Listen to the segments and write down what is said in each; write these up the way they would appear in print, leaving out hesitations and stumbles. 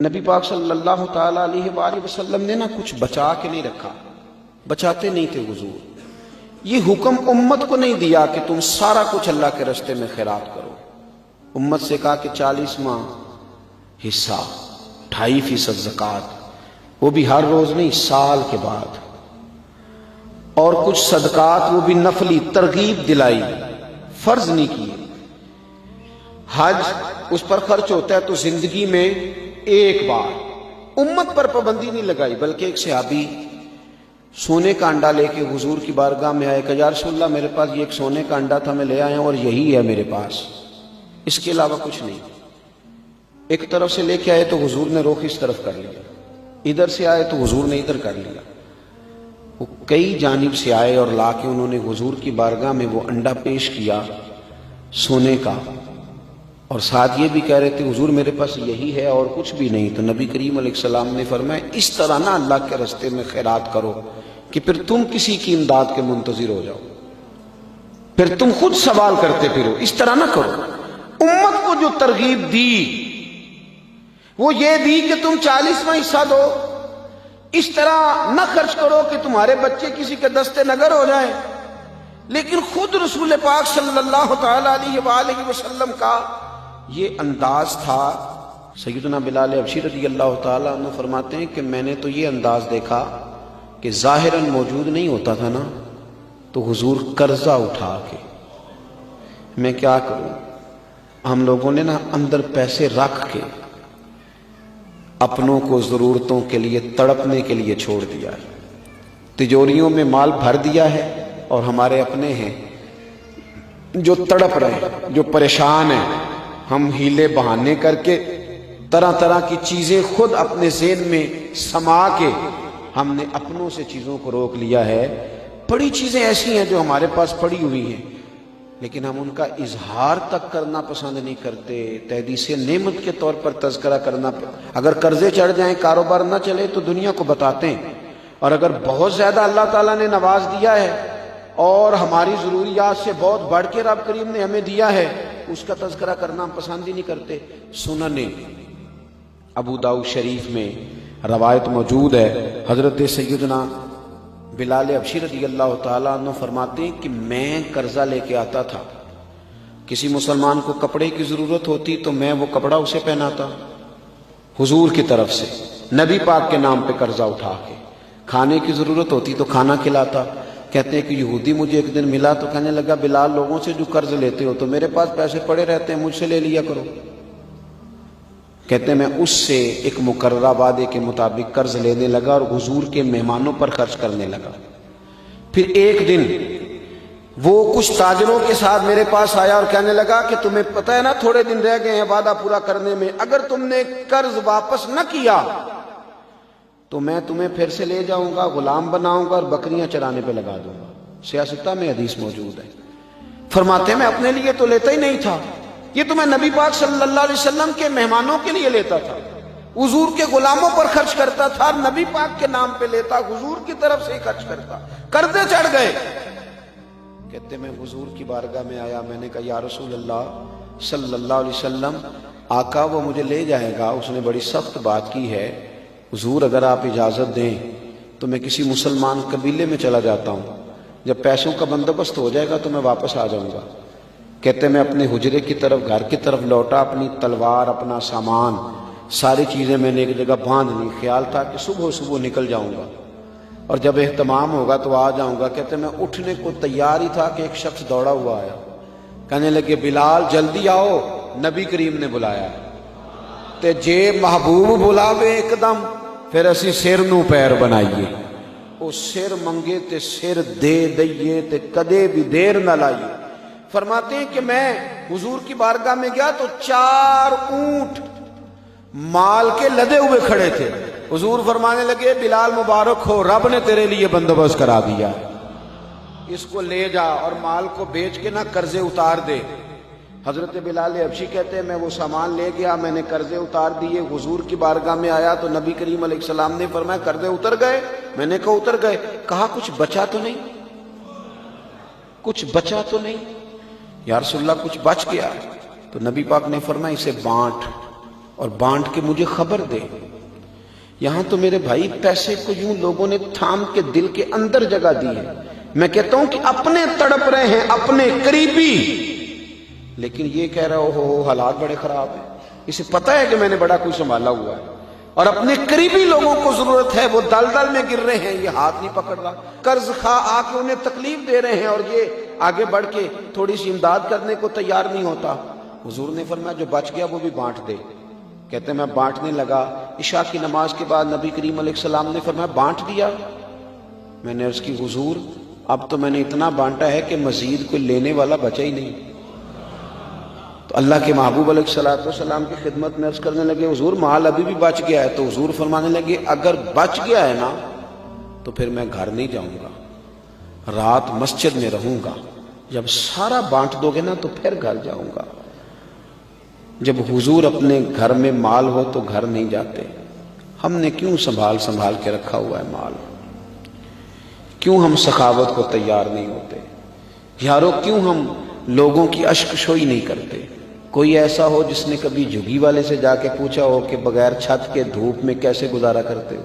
نبی پاک صلی اللہ تعالیٰ علیہ وآلہ وسلم نے نا کچھ بچا کے نہیں رکھا، بچاتے نہیں تھے حضور۔ یہ حکم امت کو نہیں دیا کہ تم سارا کچھ اللہ کے راستے میں خیرات کرو۔ امت سے کہا کہ 40واں حصہ 2.5% زکوٰۃ، وہ بھی ہر روز نہیں، سال کے بعد، اور کچھ صدقات وہ بھی نفلی، ترغیب دلائی، فرض نہیں کیے۔ حج اس پر خرچ ہوتا ہے تو زندگی میں ایک بار، امت پر پابندی نہیں لگائی، بلکہ ایک صحابی سونے کا انڈا لے کے حضور کی بارگاہ میں آئے کہ یا رسول اللہ میرے پاس یہ ایک سونے کا انڈا تھا، میں لے آیا اور یہی ہے میرے پاس، اس کے علاوہ کچھ نہیں۔ ایک طرف سے لے کے آئے تو حضور نے رخ اس طرف کر لیا، ادھر سے آئے تو حضور نے ادھر کر لیا۔ وہ کئی جانب سے آئے اور لا کے انہوں نے حضور کی بارگاہ میں وہ انڈا پیش کیا سونے کا، اور ساتھ یہ بھی کہہ رہے تھے حضور میرے پاس یہی ہے اور کچھ بھی نہیں۔ تو نبی کریم علیہ السلام نے فرمایا اس طرح نہ اللہ کے راستے میں خیرات کرو کہ پھر تم کسی کی امداد کے منتظر ہو جاؤ، پھر تم خود سوال کرتے پھرو، اس طرح نہ کرو۔ امت کو جو ترغیب دی وہ یہ دی کہ تم 40واں حصہ دو، اس طرح نہ خرچ کرو کہ تمہارے بچے کسی کے دستے نگر ہو جائیں، لیکن خود رسول پاک صلی اللہ تعالی علیہ وآلہ وسلم کا یہ انداز تھا۔ سیدنا بلال حبشی رضی اللہ تعالیٰ عنہ فرماتے ہیں کہ میں نے تو یہ انداز دیکھا کہ ظاہراً موجود نہیں ہوتا تھا نا، تو حضور قرضہ اٹھا کے، میں کیا کروں، ہم لوگوں نے نا اندر پیسے رکھ کے اپنوں کو ضرورتوں کے لیے تڑپنے کے لیے چھوڑ دیا ہے، تجوریوں میں مال بھر دیا ہے، اور ہمارے اپنے ہیں جو تڑپ رہے ہیں، جو پریشان ہیں۔ ہم ہیلے بہانے کر کے طرح طرح کی چیزیں خود اپنے ذہن میں سما کے ہم نے اپنوں سے چیزوں کو روک لیا ہے۔ بڑی چیزیں ایسی ہیں جو ہمارے پاس پڑی ہوئی ہیں، لیکن ہم ان کا اظہار تک کرنا پسند نہیں کرتے، تحدیث نعمت کے طور پر تذکرہ کرنا۔ اگر قرضے چڑھ جائیں، کاروبار نہ چلے تو دنیا کو بتاتے ہیں، اور اگر بہت زیادہ اللہ تعالیٰ نے نواز دیا ہے اور ہماری ضروریات سے بہت بڑھ کے رب کریم نے ہمیں دیا ہے، اس کا تذکرہ کرنا ہم پسند ہی نہیں کرتے۔ سنن ابو داؤد شریف میں روایت موجود ہے، حضرت سیدنا بلال حبشی رضی اللہ تعالیٰ عنہ فرماتے ہیں کہ میں قرضہ لے کے آتا تھا، کسی مسلمان کو کپڑے کی ضرورت ہوتی تو میں وہ کپڑا اسے پہناتا، حضور کی طرف سے نبی پاک کے نام پہ قرضہ اٹھا کے، کھانے کی ضرورت ہوتی تو کھانا کھلاتا۔ کہتے ہیں کہ یہودی مجھے ایک دن ملا تو کہنے لگا بلال لوگوں سے جو قرض لیتے ہو تو میرے پاس پیسے پڑے رہتے ہیں، مجھ سے لے لیا کرو۔ کہتے ہیں میں اس سے ایک مقررہ وعدے کے مطابق قرض لینے لگا اور حضور کے مہمانوں پر خرچ کرنے لگا۔ پھر ایک دن وہ کچھ تاجروں کے ساتھ میرے پاس آیا اور کہنے لگا کہ تمہیں پتہ ہے نا تھوڑے دن رہ گئے ہیں وعدہ پورا کرنے میں، اگر تم نے قرض واپس نہ کیا تو میں تمہیں پھر سے لے جاؤں گا، غلام بناؤں گا اور بکریاں چرانے پہ لگا دوں گا۔ سیاستہ میں حدیث موجود ہے۔ فرماتے ہیں میں اپنے لیے تو لیتا ہی نہیں تھا، یہ تو میں نبی پاک صلی اللہ علیہ وسلم کے مہمانوں کے لیے لیتا تھا، حضور کے غلاموں پر خرچ کرتا تھا، نبی پاک کے نام پہ لیتا، حضور کی طرف سے ہی خرچ کرتا، قرضے چڑھ گئے۔ کہتے میں حضور کی بارگاہ میں آیا، میں نے کہا یا رسول اللہ صلی اللہ علیہ وسلم، آقا وہ مجھے لے جائے گا، اس نے بڑی سخت بات کی ہے، حضور اگر آپ اجازت دیں تو میں کسی مسلمان قبیلے میں چلا جاتا ہوں، جب پیسوں کا بندوبست ہو جائے گا تو میں واپس آ جاؤں گا۔ کہتے میں اپنے حجرے کی طرف، گھر کی طرف لوٹا، اپنی تلوار، اپنا سامان، ساری چیزیں میں نے ایک جگہ باندھ لی، خیال تھا کہ صبح صبح نکل جاؤں گا اور جب اہتمام ہوگا تو آ جاؤں گا۔ کہتے میں اٹھنے کو تیار ہی تھا کہ ایک شخص دوڑا ہوا آیا، کہنے لگے بلال جلدی آؤ، نبی کریم نے بلایا ہے۔ تے جے محبوب بلاوے ایک دم پھر اسی سر نو پیر بنائیے، او سر منگے تے سر دے دئیے تے کدے بھی دیر نہ لائیے۔ فرماتے ہیں کہ میں حضور کی بارگاہ میں گیا تو 4 اونٹ مال کے لدے ہوئے کھڑے تھے۔ حضور فرمانے لگے بلال مبارک ہو، رب نے تیرے لیے بندوبست کرا دیا، اس کو لے جا اور مال کو بیچ کے نہ قرضے اتار دے۔ حضرت بلال حبشی کہتے ہیں میں وہ سامان لے گیا، میں نے قرضے اتار دیے، حضور کی بارگاہ میں آیا تو نبی کریم علیہ السلام نے فرمایا قرضے اتر گئے؟ میں نے کہا اتر گئے۔ کہا کچھ بچا تو نہیں؟ کچھ بچا تو نہیں؟ یا رسول اللہ کچھ بچ گیا؟ تو نبی پاک نے فرمایا اسے بانٹ، اور بانٹ کے مجھے خبر دے۔ یہاں تو میرے بھائی پیسے کو یوں لوگوں نے تھام کے دل کے اندر جگہ دی ہے۔ میں کہتا ہوں کہ اپنے تڑپ رہے ہیں، اپنے قریبی، لیکن یہ کہہ رہا ہو حالات بڑے خراب ہیں، اسے پتہ ہے کہ میں نے بڑا کچھ سنبھالا ہوا ہے، اور اپنے قریبی لوگوں کو ضرورت ہے، وہ دلدل میں گر رہے ہیں، یہ ہاتھ نہیں پکڑ رہا، قرض خواہ آ کے انہیں تکلیف دے رہے ہیں، اور یہ آگے بڑھ کے تھوڑی سی امداد کرنے کو تیار نہیں ہوتا۔ حضور نے فرمایا جو بچ گیا وہ بھی بانٹ دے۔ کہتے ہیں میں بانٹنے لگا، عشاء کی نماز کے بعد نبی کریم علیہ السلام نے فرمایا بانٹ دیا؟ میں نے عرض کی حضور اب تو میں نے اتنا بانٹا ہے کہ مزید کوئی لینے والا بچا ہی نہیں۔ تو اللہ کے محبوب علیہ السلام کی خدمت میں عرض کرنے لگے حضور مال ابھی بھی بچ گیا ہے۔ تو حضور فرمانے لگے اگر بچ گیا ہے نا تو پھر میں گھر نہیں جاؤں گا، رات مسجد میں رہوں گا، جب سارا بانٹ دو گے نا تو پھر گھر جاؤں گا۔ جب حضور اپنے گھر میں مال ہو تو گھر نہیں جاتے۔ ہم نے کیوں سنبھال کے رکھا ہوا ہے مال؟ کیوں ہم سخاوت کو تیار نہیں ہوتے؟ یارو کیوں ہم لوگوں کی اشک شوئی نہیں کرتے؟ کوئی ایسا ہو جس نے کبھی جھگی والے سے جا کے پوچھا ہو کہ بغیر چھت کے دھوپ میں کیسے گزارا کرتے ہو؟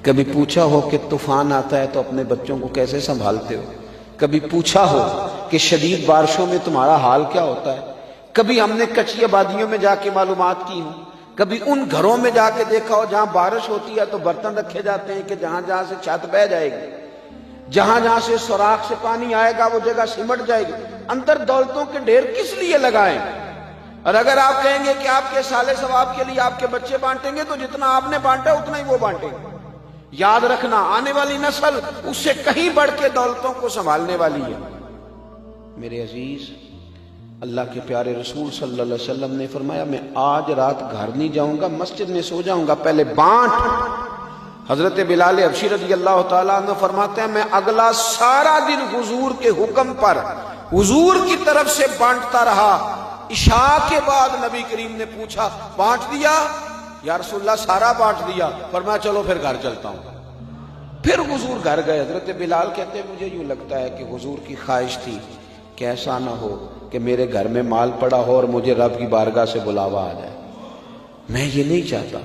کبھی پوچھا ہو کہ طوفان آتا ہے تو اپنے بچوں کو کیسے سنبھالتے ہو؟ کبھی پوچھا ہو کہ شدید بارشوں میں تمہارا حال کیا ہوتا ہے؟ کبھی ہم نے کچی آبادیوں میں جا کے معلومات کی ہوں، کبھی ان گھروں میں جا کے دیکھا ہو جہاں بارش ہوتی ہے تو برتن رکھے جاتے ہیں کہ جہاں جہاں سے چھت بہہ جائے گی، جہاں جہاں سے سوراخ سے پانی آئے گا وہ جگہ سمٹ جائے گی۔ اندر دولتوں کے ڈھیر کس لیے لگائیں؟ اور اگر آپ کہیں گے کہ آپ کے سالے ثواب کے لیے آپ کے بچے بانٹیں گے تو جتنا آپ نے بانٹا اتنا ہی وہ بانٹیں گے۔ یاد رکھنا آنے والی نسل اس سے کہیں بڑھ کے دولتوں کو سنبھالنے والی ہے۔ میرے عزیز، اللہ کے پیارے رسول صلی اللہ علیہ وسلم نے فرمایا میں آج رات گھر نہیں جاؤں گا، مسجد میں سو جاؤں گا، پہلے بانٹ۔ حضرت بلال حبشی رضی اللہ تعالیٰ عنہ فرماتے ہیں میں اگلا سارا دن حضور کے حکم پر حضور کی طرف سے بانٹتا رہا۔ عشاء کے بعد نبی کریم نے پوچھا بانٹ دیا؟ یا رسول اللہ سارا بانٹ دیا۔ فرمایا چلو پھر گھر چلتا ہوں۔ پھر حضور گھر گئے۔ حضرت بلال کہتے ہیں مجھے یوں لگتا ہے کہ حضور کی خواہش تھی کہ ایسا نہ ہو کہ میرے گھر میں مال پڑا ہو اور مجھے رب کی بارگاہ سے بلاوا آ جائے، میں یہ نہیں چاہتا۔